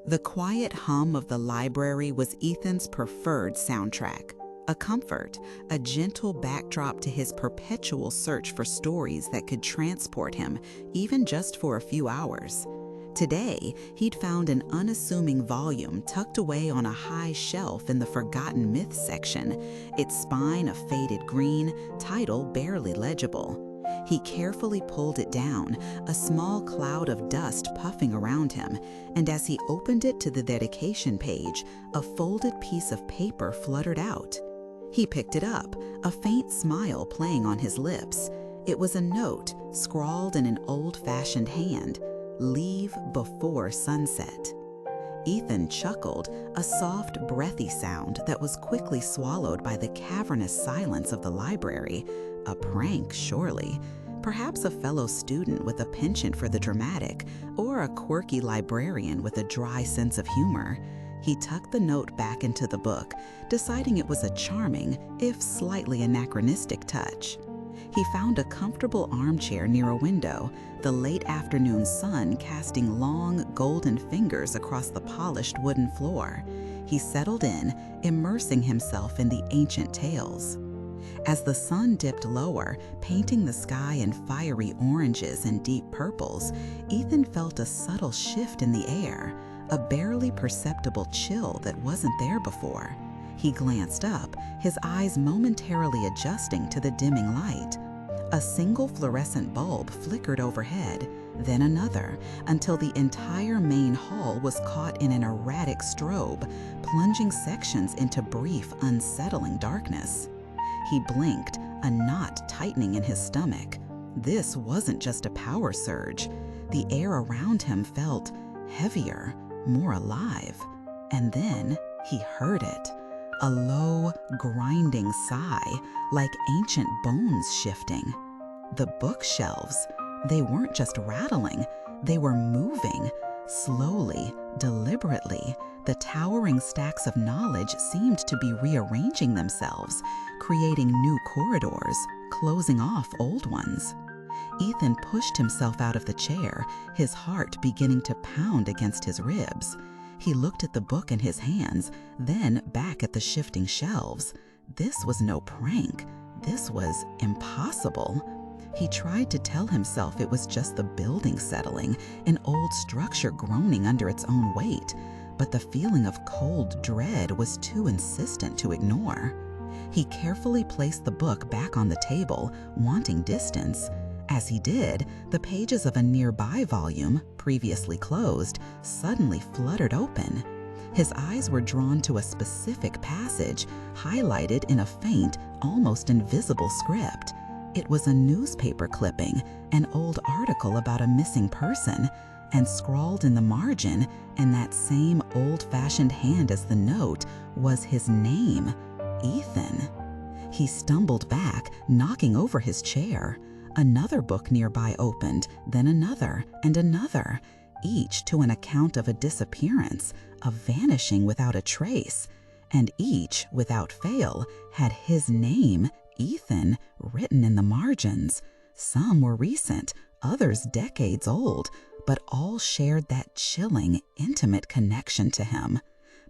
The quiet hum of the library was Ethan's preferred soundtrack, a comfort, a gentle backdrop to his perpetual search for stories that could transport him, even just for a few hours. Today, he'd found an unassuming volume tucked away on a high shelf in the Forgotten Myths section, its spine a faded green, title barely legible. He carefully pulled it down, a small cloud of dust puffing around him, and as he opened it to the dedication page, a folded piece of paper fluttered out. He picked it up, a faint smile playing on his lips. It was a note, scrawled in an old-fashioned hand, "Leave before sunset." Ethan chuckled, a soft, breathy sound that was quickly swallowed by the cavernous silence of the library. A prank, surely. Perhaps a fellow student with a penchant for the dramatic, or a quirky librarian with a dry sense of humor. He tucked the note back into the book, deciding it was a charming, if slightly anachronistic touch. He found a comfortable armchair near a window, the late afternoon sun casting long, golden fingers across the polished wooden floor. He settled in, immersing himself in the ancient tales. As the sun dipped lower, painting the sky in fiery oranges and deep purples, Ethan felt a subtle shift in the air, a barely perceptible chill that wasn't there before. He glanced up, his eyes momentarily adjusting to the dimming light. A single fluorescent bulb flickered overhead, then another, until the entire main hall was caught in an erratic strobe, plunging sections into brief, unsettling darkness. He blinked, a knot tightening in his stomach. This wasn't just a power surge. The air around him felt heavier, more alive. And then he heard it. A low, grinding sigh, like ancient bones shifting. The bookshelves, they weren't just rattling, they were moving. Slowly, deliberately, the towering stacks of knowledge seemed to be rearranging themselves, creating new corridors, closing off old ones. Ethan pushed himself out of the chair, his heart beginning to pound against his ribs. He looked at the book in his hands, then back at the shifting shelves. This was no prank. This was impossible. He tried to tell himself it was just the building settling, an old structure groaning under its own weight, but the feeling of cold dread was too insistent to ignore. He carefully placed the book back on the table, wanting distance. As he did, the pages of a nearby volume, previously closed, suddenly fluttered open. His eyes were drawn to a specific passage, highlighted in a faint, almost invisible script. It was a newspaper clipping, an old article about a missing person, and scrawled in the margin, in that same old-fashioned hand as the note, was his name, Ethan. He stumbled back, knocking over his chair. Another book nearby opened, then another and another, each to an account of a disappearance, a vanishing without a trace, and each, without fail, had his name, Ethan, written in the margins. Some were recent, others decades old, but all shared that chilling, intimate connection to him.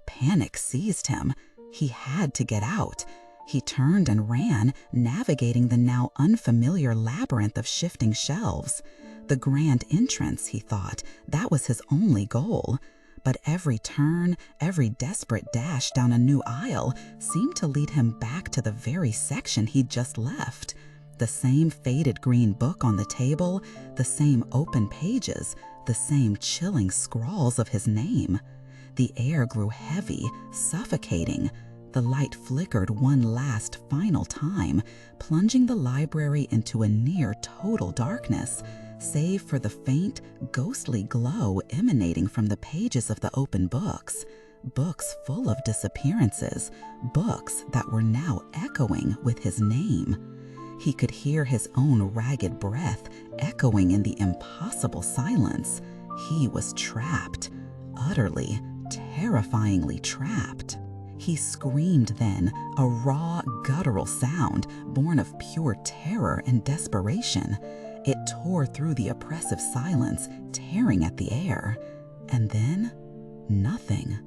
Panic seized him. He had to get out. He turned and ran, navigating the now unfamiliar labyrinth of shifting shelves. The grand entrance, he thought, that was his only goal. But every turn, every desperate dash down a new aisle seemed to lead him back to the very section he'd just left. The same faded green book on the table, the same open pages, the same chilling scrawls of his name. The air grew heavy, suffocating. The light flickered one last, final time, plunging the library into a near-total darkness, save for the faint, ghostly glow emanating from the pages of the open books. Books full of disappearances, books that were now echoing with his name. He could hear his own ragged breath echoing in the impossible silence. He was trapped, utterly, terrifyingly trapped. He screamed then, a raw, guttural sound born of pure terror and desperation. It tore through the oppressive silence, tearing at the air. And then, Nothing.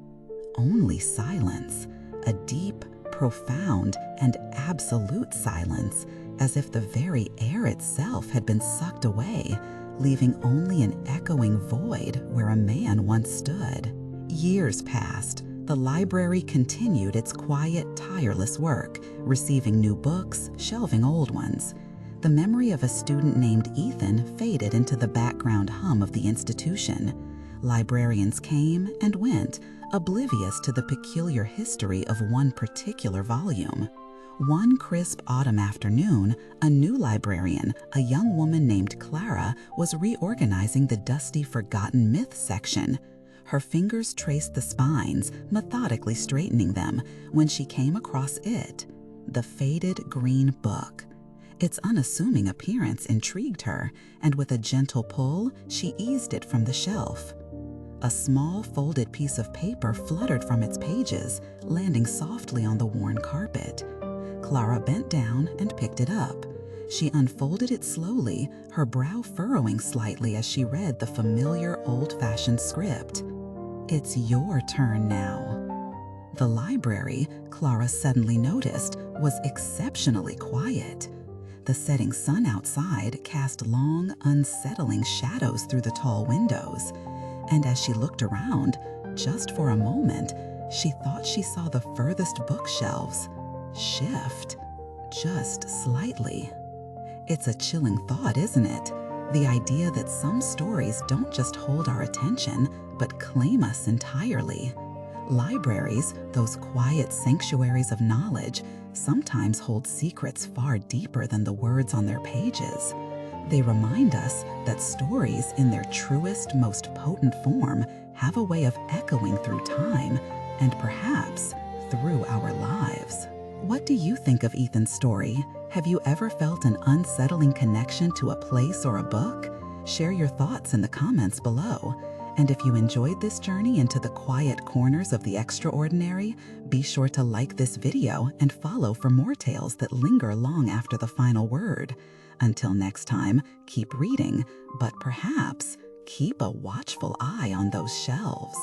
Only silence. A deep, profound, and absolute silence, as if the very air itself had been sucked away, leaving only an echoing void where a man once stood. Years passed. The library continued its quiet, tireless work, receiving new books, shelving old ones. The memory of a student named Ethan faded into the background hum of the institution. Librarians came and went, oblivious to the peculiar history of one particular volume. One crisp autumn afternoon, a new librarian, a young woman named Clara, was reorganizing the dusty Forgotten Myths section. Her fingers traced the spines, methodically straightening them, when she came across it, the faded green book. Its unassuming appearance intrigued her, and with a gentle pull, she eased it from the shelf. A small folded piece of paper fluttered from its pages, landing softly on the worn carpet. Clara bent down and picked it up. She unfolded it slowly, her brow furrowing slightly as she read the familiar old-fashioned script. "It's your turn now." The library, Clara suddenly noticed, was exceptionally quiet. The setting sun outside cast long, unsettling shadows through the tall windows, and as she looked around, just for a moment, she thought she saw the furthest bookshelves shift, just slightly. It's a chilling thought, isn't it? The idea that some stories don't just hold our attention, but claim us entirely. Libraries, those quiet sanctuaries of knowledge, sometimes hold secrets far deeper than the words on their pages. They remind us that stories in their truest, most potent form have a way of echoing through time and perhaps through our lives. What do you think of Ethan's story? Have you ever felt an unsettling connection to a place or a book? Share your thoughts in the comments below. And if you enjoyed this journey into the quiet corners of the extraordinary, be sure to like this video and follow for more tales that linger long after the final word. Until next time, keep reading, but perhaps keep a watchful eye on those shelves.